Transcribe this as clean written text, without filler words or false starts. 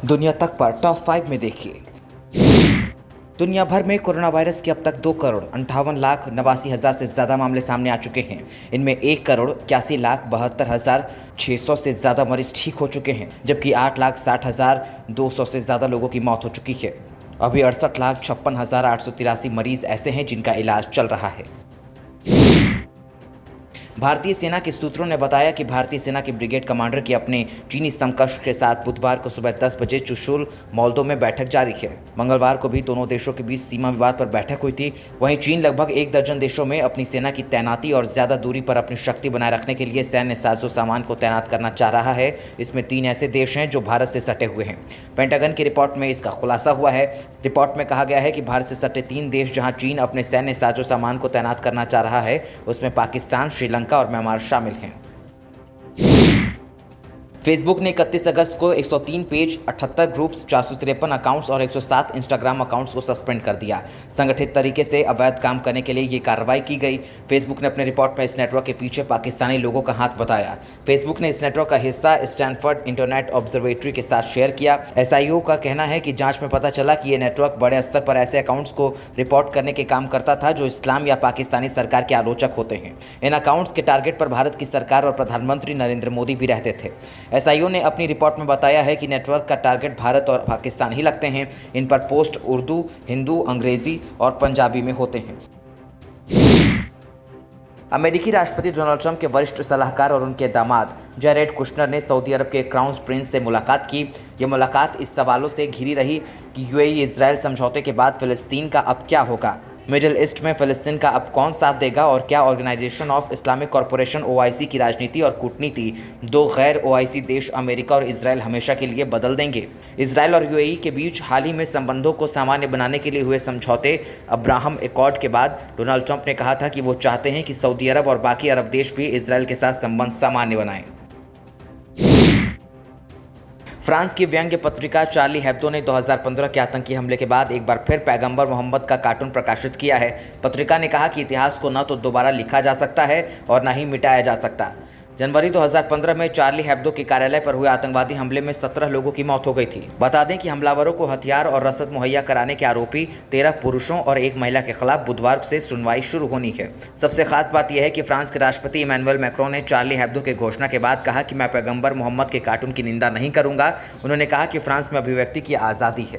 दुनिया तक पर टॉप 5 में देखिए। दुनिया भर में कोरोना वायरस के अब तक 2,58,89,000 से ज़्यादा मामले सामने आ चुके हैं। इनमें 1,81,72,600 से ज़्यादा मरीज ठीक हो चुके हैं, जबकि 8,60,200 से ज़्यादा लोगों की मौत हो चुकी है। अभी 68,56,883 मरीज ऐसे हैं जिनका इलाज चल रहा है। भारतीय सेना के सूत्रों ने बताया कि भारतीय सेना के ब्रिगेड कमांडर की अपने चीनी समकक्ष के साथ बुधवार को सुबह 10 बजे चुशुल मोल्दो में बैठक जारी है। मंगलवार को भी दोनों देशों के बीच सीमा विवाद पर बैठक हुई थी। वहीं चीन लगभग 1 दर्जन देशों में अपनी सेना की तैनाती और ज्यादा दूरी पर अपनी शक्ति बनाए रखने के लिए सैन्य साजो सामान को तैनात करना चाह रहा है। इसमें 3 ऐसे देश हैं जो भारत से सटे हुए हैं। पेंटागन की रिपोर्ट में इसका खुलासा हुआ है। रिपोर्ट में कहा गया है कि भारत से सटे 3 देश जहां चीन अपने सैन्य साजो सामान को तैनात करना चाह रहा है, उसमें पाकिस्तान, श्रीलंका और म्यांमार शामिल हैं। फेसबुक ने 31 अगस्त को 103 पेज, 78 ग्रुप्स, 453 अकाउंट्स और 107 इंस्टाग्राम अकाउंट्स को सस्पेंड कर दिया। संगठित तरीके से अवैध काम करने के लिए ये कार्रवाई की गई। फेसबुक ने अपने रिपोर्ट में इस नेटवर्क के पीछे पाकिस्तानी लोगों का हाथ बताया। फेसबुक ने इस नेटवर्क का हिस्सा स्टैनफोर्ड इंटरनेट ऑब्जर्वेटरी के साथ शेयर किया। SIO का कहना है कि जांच में पता चला कि ये नेटवर्क बड़े स्तर पर ऐसे अकाउंट्स को रिपोर्ट करने के काम करता था जो इस्लाम या पाकिस्तानी सरकार के आलोचक होते हैं। इन अकाउंट्स के टारगेट पर भारत की सरकार और प्रधानमंत्री नरेंद्र मोदी भी रहते थे। SIO ने अपनी रिपोर्ट में बताया है कि नेटवर्क का टारगेट भारत और पाकिस्तान ही लगते हैं। इन पर पोस्ट उर्दू, हिंदू, अंग्रेजी और पंजाबी में होते हैं। अमेरिकी राष्ट्रपति डोनाल्ड ट्रंप के वरिष्ठ सलाहकार और उनके दामाद जैरेड कुशनर ने सऊदी अरब के क्राउन प्रिंस से मुलाकात की। ये मुलाकात इस सवालों से घिरी रही कि UAE इजराइल समझौते के बाद फिलिस्तीन का अब क्या होगा, मिडिल ईस्ट में फिलिस्तीन का अब कौन साथ देगा और क्या Organisation of Islamic Corporation OIC की राजनीति और कूटनीति 2 गैर OIC देश अमेरिका और इजराइल हमेशा के लिए बदल देंगे। इजराइल और UAE के बीच हाल ही में संबंधों को सामान्य बनाने के लिए हुए समझौते अब्राहम एकॉर्ड के बाद डोनाल्ड ट्रंप ने कहा था कि वो चाहते हैं कि सऊदी अरब और बाकी अरब देश भी इजराइल के साथ संबंध सामान्य बनाएं। फ्रांस की व्यंग्य पत्रिका चार्ली हेब्दो ने 2015 के आतंकी हमले के बाद एक बार फिर पैगंबर मोहम्मद का कार्टून प्रकाशित किया है। पत्रिका ने कहा कि इतिहास को न तो दोबारा लिखा जा सकता है और न ही मिटाया जा सकता। जनवरी 2015 में चार्ली हेब्दो के कार्यालय पर हुए आतंकवादी हमले में 17 लोगों की मौत हो गई थी। बता दें कि हमलावरों को हथियार और रसद मुहैया कराने के आरोपी 13 पुरुषों और 1 महिला के खिलाफ बुधवार से सुनवाई शुरू होनी है। सबसे खास बात यह है कि फ्रांस के राष्ट्रपति इमैनुअल मैक्रों ने चार्ली हेब्दो के घोषणा के बाद कहा कि मैं पैगंबर मोहम्मद के कार्टून की निंदा नहीं करूंगा। उन्होंने कहा कि फ्रांस में अभिव्यक्ति की आज़ादी है।